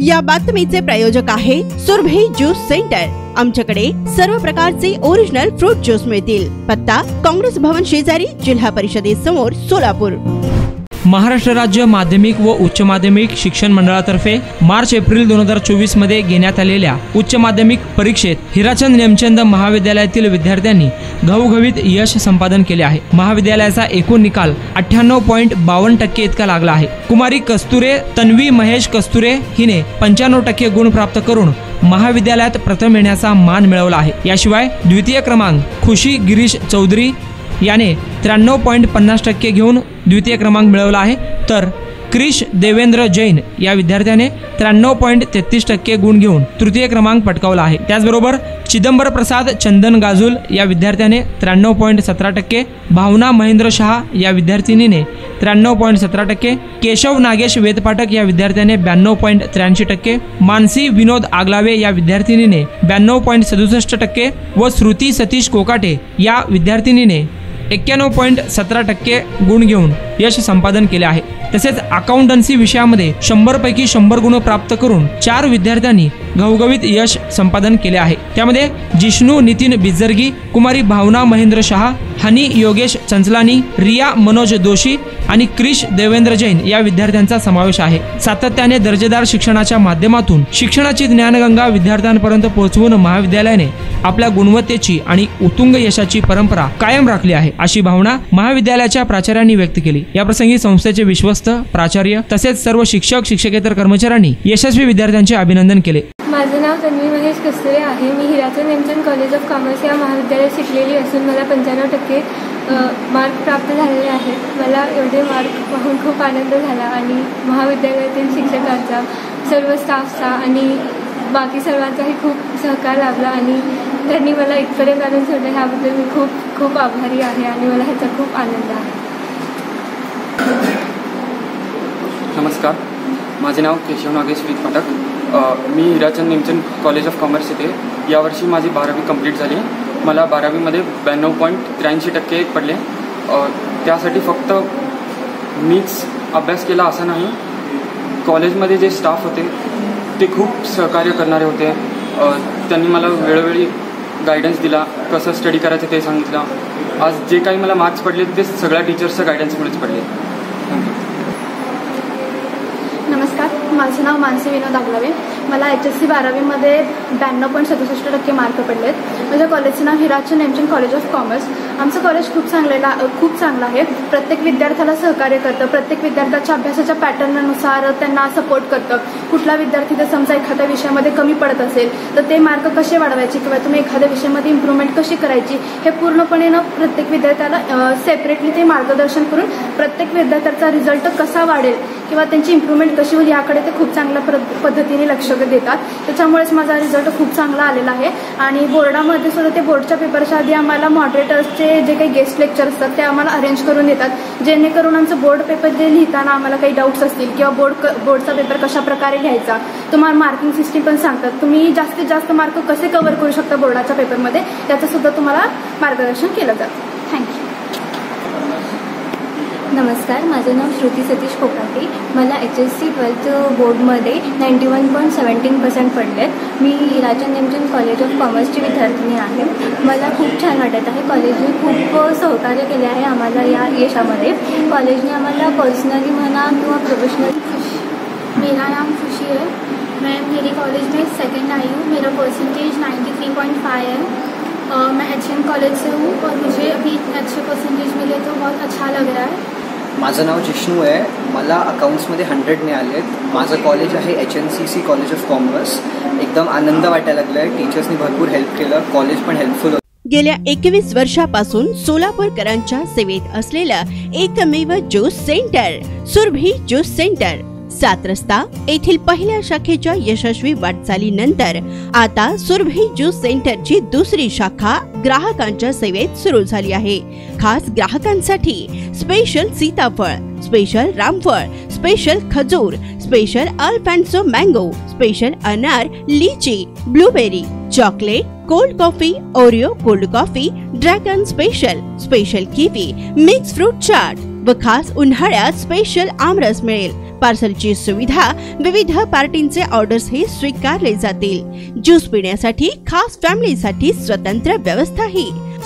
या बातमीचे प्रायोजक आहे सुरभी ज्यूस सेंटर। आमच्याकडे सर्व प्रकारचे ओरिजिनल फ्रूट ज्यूस मिळतील। पत्ता काँग्रेस भवन शेजारी, जिल्हा परिषदेसमोर, सोलापूर। महाराष्ट्र राज्य माध्यमिक व उच्च माध्यमिक शिक्षण मंडळातर्फे मार्च-एप्रिल 2024 मध्ये घेण्यात आलेल्या उच्च माध्यमिक परीक्षेत हिराचंद नेमचंद महाविद्यालयातील विद्यार्थ्यांनी घवघवीत यश संपादन केले आहे। महाविद्यालयाचा एकूण निकाल 98.52% इतका लागला आहे। कुमारी कस्तुरे तन्वी महेश कस्तुरे हिने 95% गुण प्राप्त करून महाविद्यालयात प्रथम येण्याचा मान मिळवला आहे। याशिवाय द्वितीय क्रमांक खुशी गिरीश चौधरी याने 93.50% घेऊन द्वितीय क्रमांक मिळवला आहे, तर क्रिश देवेंद्र जैन या विद्यार्थ्याने 93.33% गुण घेऊन तृतीय क्रमांक पटकावला आहे। त्याचबरोबर चिदंबर प्रसाद चंदन गाजुल या विद्यार्थ्याने 93.17%, भावना महेंद्र शहा या विद्यार्थिनीने 93.17%, केशव नागेश वेदपाठक या विद्यार्थ्याने 92.83%, मानसी विनोद आगलावे या विद्यार्थिनीने 92.67% व श्रुती सतीश कोकाटे या विद्यार्थिनीने 91.17% गुण घेऊन यश संपादन केले आहे। तसेच अकाउंटन्सी विषयामध्ये 100 पैकी 100 गुण प्राप्त करून 4 विद्यार्थ्यांनी घवघवीत यश संपादन केले आहे। त्यामध्ये जिष्णू नितीन बिजर्गी, कुमारी भावना महेंद्र शहा, हनी योगेश चंचलानी, रिया मनोज दोशी आणि क्रिश देवेंद्र जैन या विद्यार्थ्यांचा समावेश आहे। सातत्याने दर्जेदार शिक्षणाच्या माध्यमातून शिक्षणाची ज्ञानगंगा विद्यार्थ्यांपर्यंत पोहोचवून महाविद्यालयाने आपल्या गुणवत्तेची आणि उत्तुंग यशाची परंपरा कायम राखली आहे, अशी भावना महाविद्यालयाच्या प्राचार्यांनी व्यक्त केली। या प्रसंगी संस्थेचे विश्वस्त प्राचार्य तसेच सर्व शिक्षक शिक्षकेतर कर्मचाऱ्यांनी यशस्वी विद्यार्थ्यांचे अभिनंदन केले। माझे नाव तन्वी महेश कस्तुरे आहे। मी Hirachand Nemchand college of commerce या महाविद्यालयात शिकलेली असून मला 95% मार्क प्राप्त झालेले आहेत। मला एवढे मार्क पाहून खूप आनंद झाला आणि महाविद्यालयातील शिक्षकांचा, सर्व स्टाफचा आणि बाकी सर्वांचाही खूप सहकार लाभला आणि त्यांनी मला इथपर्यंत आणून सोडलं, ह्याबद्दल मी खूप खूप आभारी आहे आणि मला ह्याचा खूप आनंद आहे। नमस्कार, माझे नाव केशव नागेश वेदपाठक। मी Hirachand Nemchand college of commerce येथे यावर्षी माझी 12वी कंप्लीट झाली। मला 12वीमध्ये 92.83% पडले। त्यासाठी फक्त मीच अभ्यास केला असं नाही, कॉलेजमध्ये जे स्टाफ होते ते खूप सहकार्य करणारे होते। त्यांनी मला वेळोवेळी गायडन्स दिला, कसं स्टडी करायचं ते सांगितलं। आज जे काही मला मार्क्स पडले ते सगळ्या टीचर्सच्या गायडन्समुळेच पडले। नमस्कार, माझं नाव मानसी विनोद आगलावे। मला HSC 12वीमध्ये 92.67% मार्क पडलेत। माझ्या कॉलेजचं नाव Hirachand Nemchand college of commerce. आमचं कॉलेज खूप चांगलं आहे। प्रत्येक विद्यार्थ्याला सहकार्य करतं, प्रत्येक विद्यार्थ्याच्या अभ्यासाच्या पॅटर्ननुसार त्यांना सपोर्ट करतं। कुठला विद्यार्थी जर समजा एखाद्या विषयामध्ये कमी पडत असेल तर ते मार्क कसे वाढवायचे किंवा तुम्ही एखाद्या विषयामध्ये इम्प्रूव्हमेंट कशी करायची हे पूर्णपणे प्रत्येक विद्यार्थ्याला सेपरेटली ते मार्गदर्शन करून प्रत्येक विद्यार्थ्याचा रिझल्ट कसा वाढेल किंवा त्यांची इम्प्रूव्हमेंट कशी होईल याकडे ते खूप चांगल्या पद्धतीने लक्ष देतात। त्याच्यामुळेच माझा रिझल्ट खूप चांगला आलेला आहे। आणि बोर्डामध्ये सुद्धा ते बोर्डच्या पेपरच्या आधी आम्हाला मॉडरेटर्सचे जे काही गेस्ट लेक्चर असतात ते आम्हाला अरेंज करून देतात, जेणेकरून आमचं बोर्ड पेपर जे लिहिताना आम्हाला काही डाऊट्स असतील किंवा बोर्डचा पेपर कशा प्रकारे लिहायचा, तुम्हाला मार्किंग सिस्टीम पण सांगतात। तुम्ही जास्तीत जास्त मार्क कसे कव्हर करू शकता बोर्डाच्या पेपरमध्ये त्याचं सुद्धा तुम्हाला मार्गदर्शन केलं जातं। थँक्यू। नमस्कार, माझं नाव श्रुती सतीश कोकाटे। मला HSC 12th बोर्डमध्ये 91.17% पडलेत। मी हिराचंद नेमचंद कॉलेज ऑफ कॉमर्सची विद्यार्थिनी आहे। मला खूप छान वाटत आहे। कॉलेजने खूप सहकार्य केले आहे आम्हाला या यशामध्ये। कॉलेजने आम्हाला पर्सनली म्हणा किंवा प्रोफेशनली मेरा नाम खुशी है। मैं मेरे कॉलेज में सेकंड आई हूँ। मेरा परसेंटेज 93.5 है। मैं HN कॉलेज से हूँ और मुझे अभी अच्छे परसेंटेज मिले तो बहुत अच्छा लग रहा है। माझं नाव जिष्णू आहे। मला अकाउंट्समध्ये 100 मिळालेत। माझं कॉलेज आहे HNCC कॉलेज ऑफ कॉमर्स। एकदम आनंद वाटायला लागला आहे। टीचर्सनी भरपूर हेल्प केलं, कॉलेज पण हेल्पफुल होतं। गेल्या 21 वर्षापासून सोलापूरकरांच्या सेवेत असलेलं एकमेव juice centre Surabhi juice centre 7 रस्ता येथील पहिल्या शाखेच्या यशस्वी वाटचालीनंतर आता सुरभी ज्यूस सेंटरची दुसरी शाखा ग्राहकांच्या सेवेत सुरू झाली आहे। खास ग्राहकांसाठी स्पेशल सीताफळ, स्पेशल रामफळ, स्पेशल खजूर, स्पेशल अल्फान्सो मँगो, स्पेशल अनार, लीची, blueberry, chocolate, cold coffee, Oreo cold coffee, dragon special, special kiwi, mix fruit chaat व खास उन्हाळ्यात स्पेशल आमरस मिळेल। पार्सलची सुविधा, विविध पार्टींचे ऑर्डर्स हे स्वीकारले जातील। ज्यूस पिण्यासाठी खास फॅमिलीसाठी स्वतंत्र व्यवस्थाही।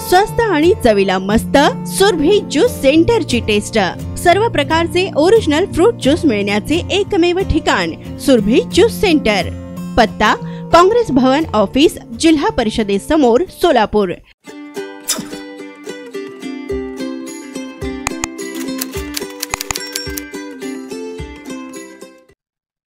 स्वस्त आणि चवीला मस्त सुरभी ज्यूस सेंटरची टेस्ट। सर्व प्रकारचे ओरिजिनल फ्रूट ज्यूस मिळण्याचे एकमेव ठिकाण सुरभी ज्यूस सेंटर। पत्ता काँग्रेस भवन ऑफिस, जिल्हा परिषदेसमोर, सोलापूर।